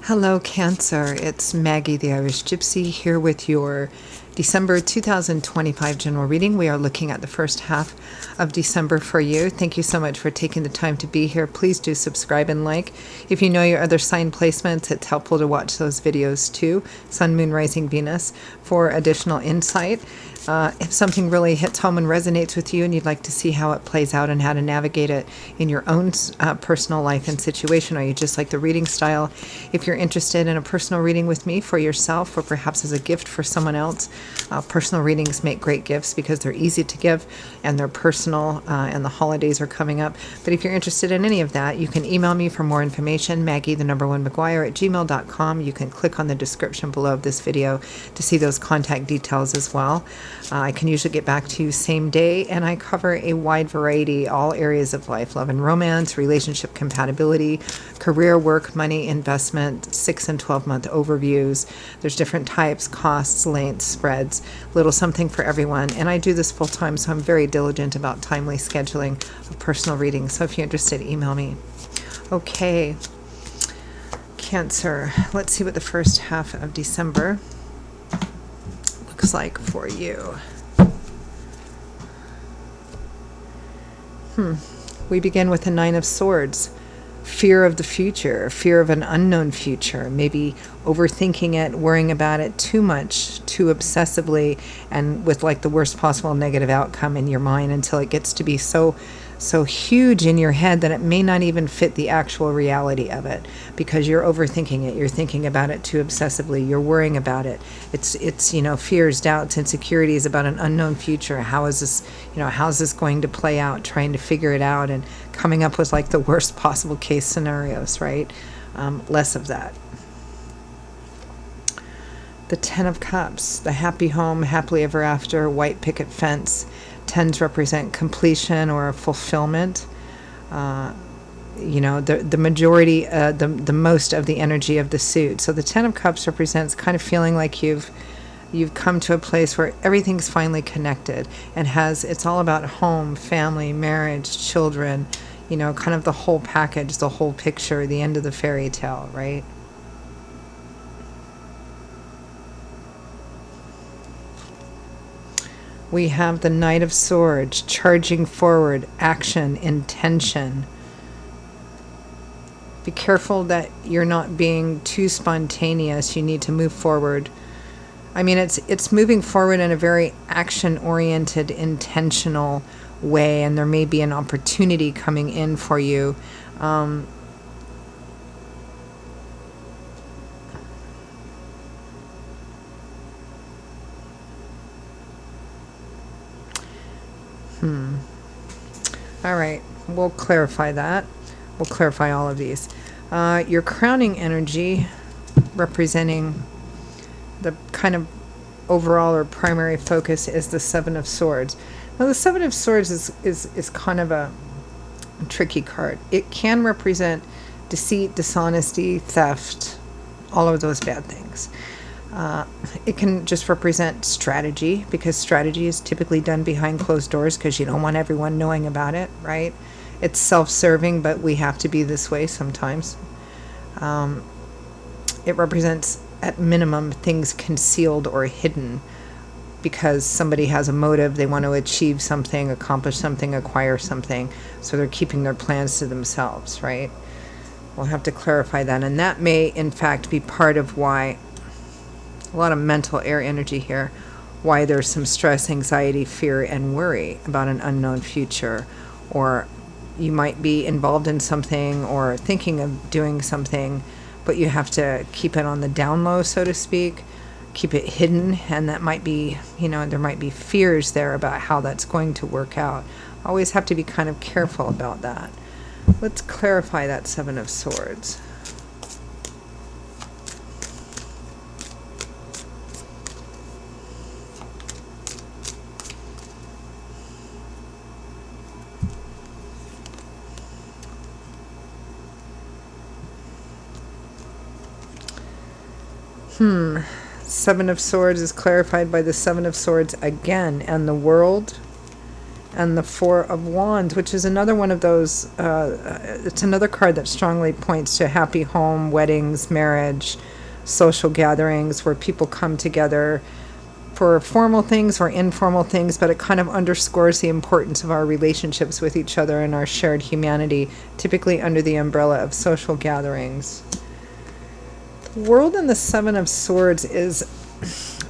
Hello, Cancer. It's Maggie, the Irish Gypsy, here with your December 2025 general reading. We are looking at the first half of December for you. Thank you so much for taking the time to be here. Please do subscribe and like. If you know your other sign placements, it's helpful to watch those videos too, Sun, Moon, Rising, Venus, for additional insight. If something really hits home and resonates with you and you'd like to see how it plays out and how to navigate it in your own personal life and situation, or you just like the reading style, if you're interested in a personal reading with me for yourself or perhaps as a gift for someone else, personal readings make great gifts because they're easy to give and they're personal, and the holidays are coming up. But if you're interested in any of that, you can email me for more information, Maggie1McGuire@gmail.com. You can click on the description below of this video to see those contact details as well. I can usually get back to you same day, and I cover a wide variety, all areas of life: love and romance, relationship compatibility, career, work, money, investment, 6 and 12-month overviews. There's different types, costs, lengths, spreads, little something for everyone. And I do this full time, so I'm very diligent about timely scheduling of personal readings. So if you're interested, email me. Okay, Cancer, let's see what the first half of December looks like for you. We begin with the Nine of Swords. Fear of the future, fear of an unknown future, maybe overthinking it, worrying about it too much, too obsessively, and with like the worst possible negative outcome in your mind until it gets to be so huge in your head that it may not even fit the actual reality of it because you're overthinking it. You're thinking about it too obsessively. You're worrying about it. It's fears, doubts, insecurities about an unknown future. How's this going to play out? Trying to figure it out and coming up with like the worst possible case scenarios, right? Less of that. The Ten of Cups, the happy home, happily ever after, white picket fence. Tens represent completion or fulfillment. The majority, the most of the energy of the suit. So the Ten of Cups represents kind of feeling like you've come to a place where everything's finally connected and it's all about home, family, marriage, children, kind of the whole package, the whole picture, the end of the fairy tale, right? We have the Knight of Swords, charging forward, action, intention. Be careful that you're not being too spontaneous. You need to move forward. I mean, it's moving forward in a very action-oriented, intentional way, and there may be an opportunity coming in for you. All right, we'll clarify that. We'll clarify all of these. Your crowning energy, representing the kind of overall or primary focus, is the Seven of Swords. Now, the Seven of Swords is kind of a tricky card. It can represent deceit, dishonesty, theft, all of those bad things. It can just represent strategy, because strategy is typically done behind closed doors because you don't want everyone knowing about it, right? It's self-serving, but we have to be this way sometimes. It represents, at minimum, things concealed or hidden because somebody has a motive. They want to achieve something, accomplish something, acquire something, so they're keeping their plans to themselves, right? We'll have to clarify that, and that may, in fact, be part of why a lot of mental air energy here, why there's some stress, anxiety, fear, and worry about an unknown future. Or you might be involved in something or thinking of doing something, but you have to keep it on the down low, so to speak, keep it hidden, and that might be, there might be fears there about how that's going to work out. Always have to be kind of careful about that. Let's clarify that Seven of Swords. Seven of Swords is clarified by the Seven of Swords again, and the World and the Four of Wands, which is another one of those, it's another card that strongly points to a happy home, weddings, marriage, social gatherings where people come together for formal things or informal things, but it kind of underscores the importance of our relationships with each other and our shared humanity, typically under the umbrella of social gatherings. The World and the Seven of Swords is,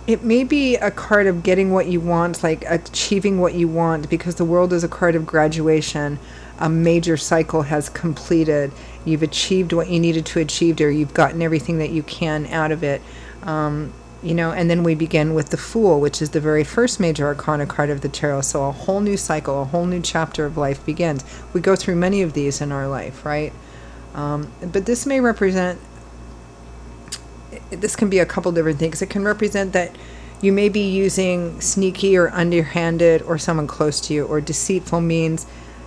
it may be a card of getting what you want, like achieving what you want, because the World is a card of graduation. A major cycle has completed. You've achieved what you needed to achieve, or you've gotten everything that you can out of it. And then we begin with the Fool, which is the very first major arcana card of the tarot. So a whole new cycle, a whole new chapter of life begins. We go through many of these in our life, right? But this may represent, this can be a couple different things. It can represent that you may be using sneaky or underhanded or someone close to you or deceitful means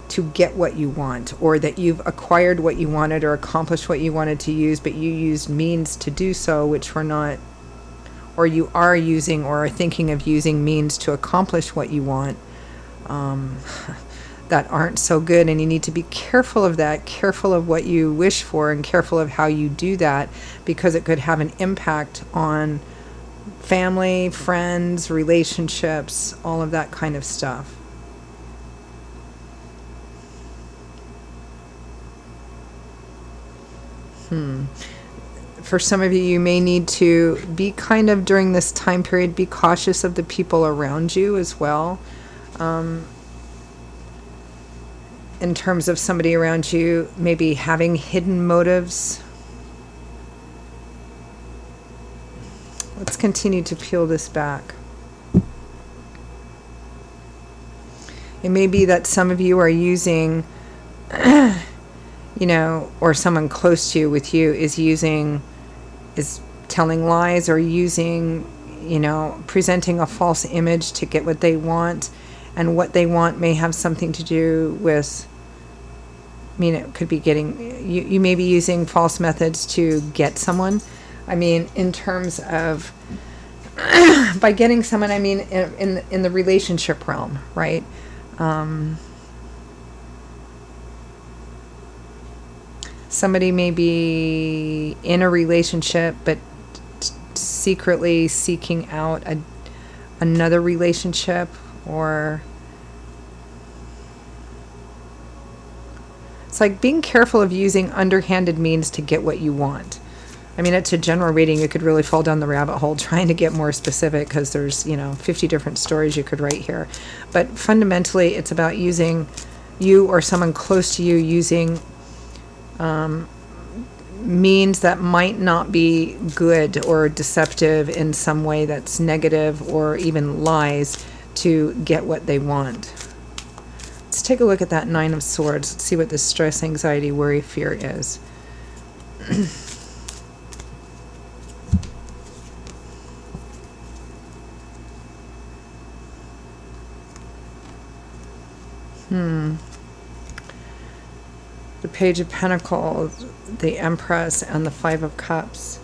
to get what you want, or that you've acquired what you wanted or accomplished what you wanted to use, but you used means to do so which were not, or you are using or are thinking of using means to accomplish what you want that aren't so good. And you need to be careful of that, careful of what you wish for, and careful of how you do that, because it could have an impact on family, friends, relationships, all of that kind of stuff. For some of you, you may need to be kind of, during this time period, be cautious of the people around you as well. In terms of somebody around you maybe having hidden motives. Let's continue to peel this back. It may be that some of you are using, or someone close to you with you is telling lies, or using, presenting a false image to get what they want. And what they want may have something to do with, it could be getting, you may be using false methods to get someone. In terms of, by getting someone, in the relationship realm, right? Somebody may be in a relationship, but secretly seeking out another relationship, or it's like being careful of using underhanded means to get what you want. It's a general reading. You could really fall down the rabbit hole trying to get more specific, because there's 50 different stories you could write here. But fundamentally, it's about using, you or someone close to you using means that might not be good or deceptive in some way that's negative, or even lies, to get what they want. Let's take a look at that Nine of Swords. Let's see what this stress, anxiety, worry, fear is. The Page of Pentacles, the Empress, and the Five of Cups.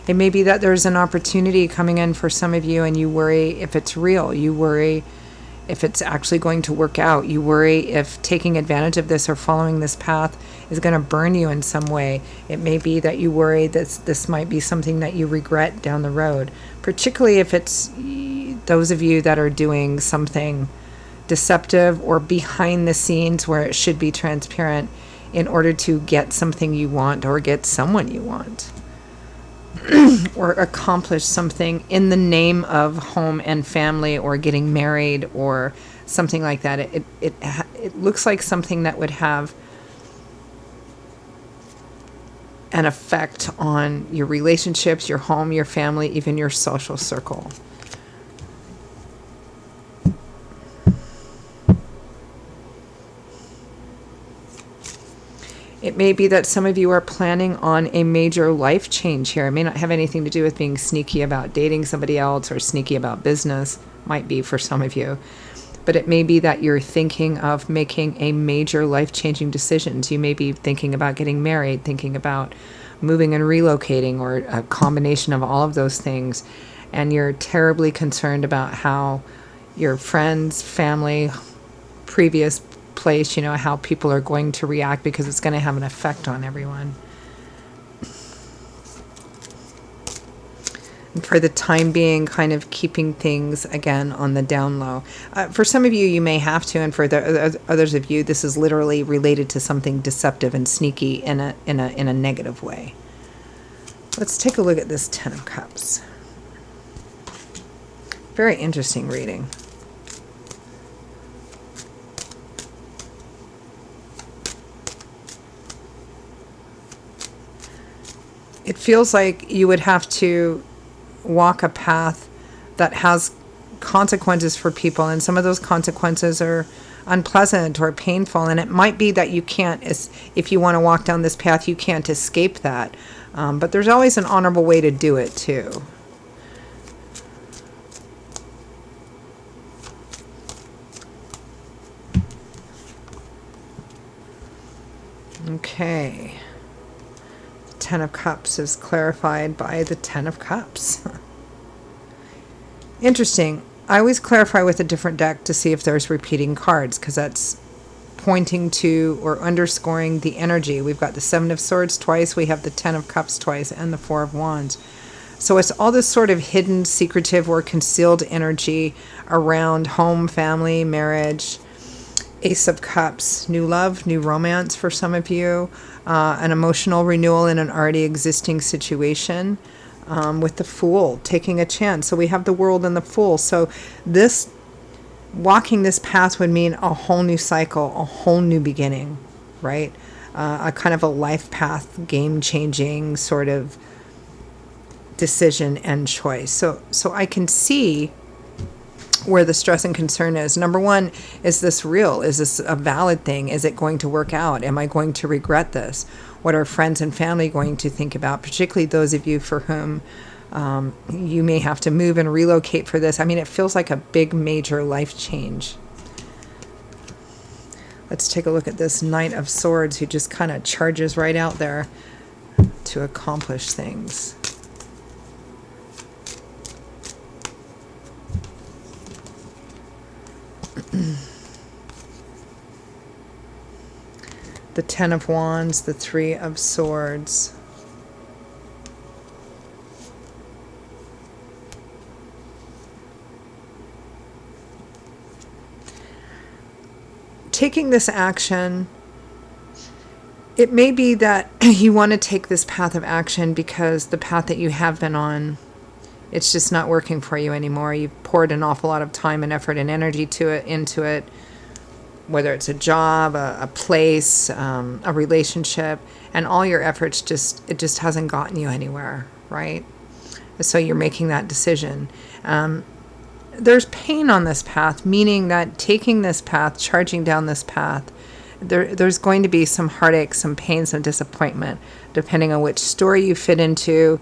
It may be that there's an opportunity coming in for some of you, and you worry if it's real. You worry if it's actually going to work out. You worry if taking advantage of this or following this path is going to burn you in some way. It may be that you worry that this might be something that you regret down the road, particularly if it's those of you that are doing something deceptive or behind the scenes where it should be transparent in order to get something you want, or get someone you want. Or accomplish something in the name of home and family, or getting married, or something like that. It looks like something that would have an effect on your relationships, your home, your family, even your social circle. It may be that some of you are planning on a major life change here. It may not have anything to do with being sneaky about dating somebody else, or sneaky about business. Might be for some of you. But it may be that you're thinking of making a major life-changing decisions. You may be thinking about getting married, thinking about moving and relocating, or a combination of all of those things. And you're terribly concerned about how your friends, family, previous place, how people are going to react, because it's going to have an effect on everyone. And for the time being, kind of keeping things, again, on the down low. For some of you, you may have to, and for the others of you, this is literally related to something deceptive and sneaky in a negative way. Let's take a look at this Ten of Cups. Very interesting reading. It feels like you would have to walk a path that has consequences for people, and some of those consequences are unpleasant or painful, and it might be that you can't, if you want to walk down this path, you can't escape that, but there's always an honorable way to do it too. Okay. Ten of Cups is clarified by the Ten of Cups. Interesting. I always clarify with a different deck to see if there's repeating cards, because that's pointing to or underscoring the energy. We've got the Seven of Swords twice, we have the Ten of Cups twice, and the Four of Wands. So it's all this sort of hidden, secretive, or concealed energy around home, family, marriage. Ace of Cups, new love, new romance for some of you, an emotional renewal in an already existing situation, with the Fool, taking a chance. So we have the World and the Fool. So this, walking this path would mean a whole new cycle, a whole new beginning, right? A kind of a life path, game-changing sort of decision and choice. So I can see where the stress and concern is. Number one, is this real? Is this a valid thing? Is it going to work out? Am I going to regret this? What are friends and family going to think about, particularly those of you for whom you may have to move and relocate for this? I mean, it feels like a big, major life change. Let's take a look at this Knight of Swords, who just kind of charges right out there to accomplish things. The Ten of Wands, the Three of Swords. Taking this action, it may be that you want to take this path of action because the path that you have been on, it's just not working for you anymore. You've poured an awful lot of time and effort and energy into it, whether it's a job, a place, a relationship, and all your efforts it just hasn't gotten you anywhere, right? So you're making that decision. There's pain on this path, meaning that taking this path, charging down this path, there's going to be some heartache, some pain, some disappointment, depending on which story you fit into.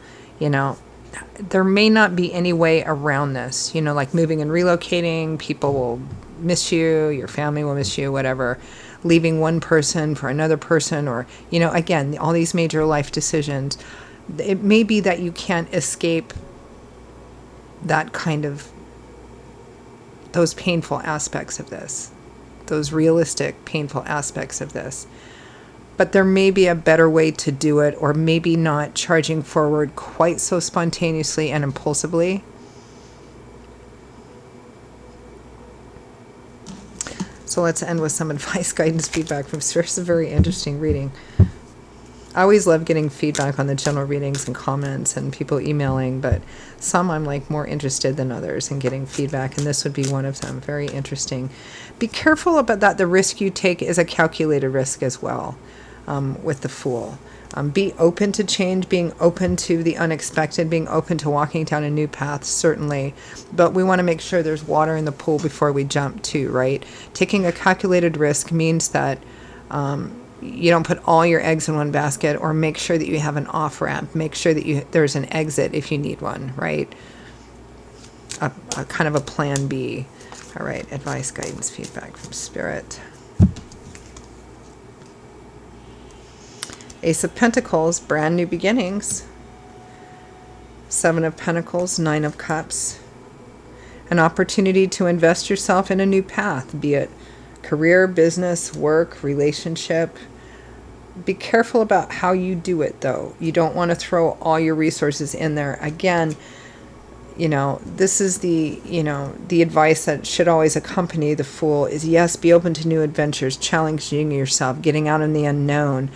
There may not be any way around this, like moving and relocating. People will miss you, your family will miss you, whatever. Leaving one person for another person, or, again, all these major life decisions. It may be that you can't escape that kind of, those painful aspects of this, those realistic, painful aspects of this. But there may be a better way to do it, or maybe not charging forward quite so spontaneously and impulsively. So let's end with some advice, guidance, feedback from Spirit. It's a very interesting reading. I always love getting feedback on the general readings and comments and people emailing, but some I'm more interested than others in getting feedback, and this would be one of them. Very interesting. Be careful about that. The risk you take is a calculated risk as well, with the Fool. Be open to change, being open to the unexpected, being open to walking down a new path, certainly. But we want to make sure there's water in the pool before we jump too, right? Taking a calculated risk means that you don't put all your eggs in one basket, or make sure that you have an off-ramp. Make sure that there's an exit if you need one, right? A kind of a plan B. All right, advice, guidance, feedback from Spirit. Ace of Pentacles, brand new beginnings. Seven of Pentacles, Nine of Cups. an opportunity to invest yourself in a new path, be it career, business, work, relationship. Be careful about how you do it, though. You don't want to throw all your resources in there. Again, this is the advice that should always accompany the Fool is, yes, be open to new adventures, challenging yourself, getting out in the unknown.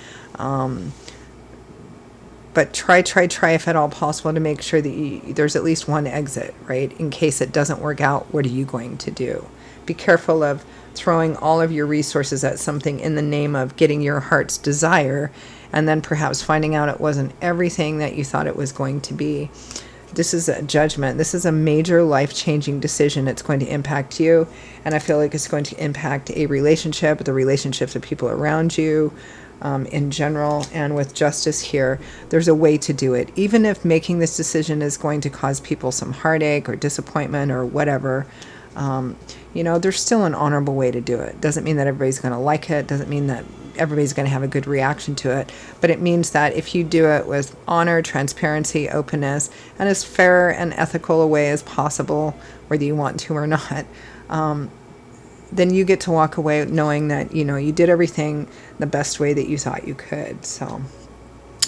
But try if at all possible to make sure that there's at least one exit, right? In case it doesn't work out, what are you going to do? Be careful of throwing all of your resources at something in the name of getting your heart's desire, and then perhaps finding out it wasn't everything that you thought it was going to be. This is a judgment. This is a major life-changing decision. It's going to impact you, and I feel like it's going to impact a relationship, the relationships of people around you, in general. And with justice here, there's a way to do it. Even if making this decision is going to cause people some heartache or disappointment or whatever, there's still an honorable way to do it. Doesn't mean that everybody's going to like it. Doesn't mean that everybody's going to have a good reaction to it. But it means that if you do it with honor, transparency, openness, and as fair and ethical a way as possible, whether you want to or not, then you get to walk away knowing that, you did everything the best way that you thought you could. So,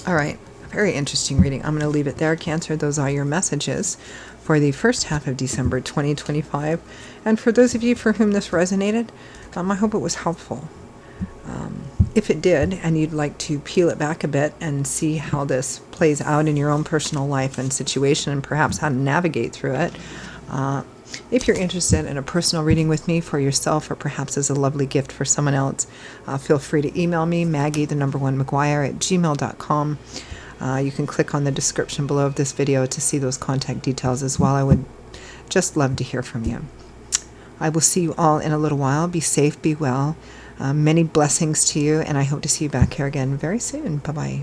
all right. Very interesting reading. I'm going to leave it there, Cancer. Those are your messages for the first half of December 2025. And for those of you for whom this resonated, I hope it was helpful. If it did, and you'd like to peel it back a bit and see how this plays out in your own personal life and situation, and perhaps how to navigate through it, if you're interested in a personal reading with me for yourself, or perhaps as a lovely gift for someone else, feel free to email me, Maggie1McGuire@gmail.com. You can click on the description below of this video to see those contact details as well. I would just love to hear from you. I will see you all in a little while. Be safe, be well. Many blessings to you, and I hope to see you back here again very soon. Bye-bye.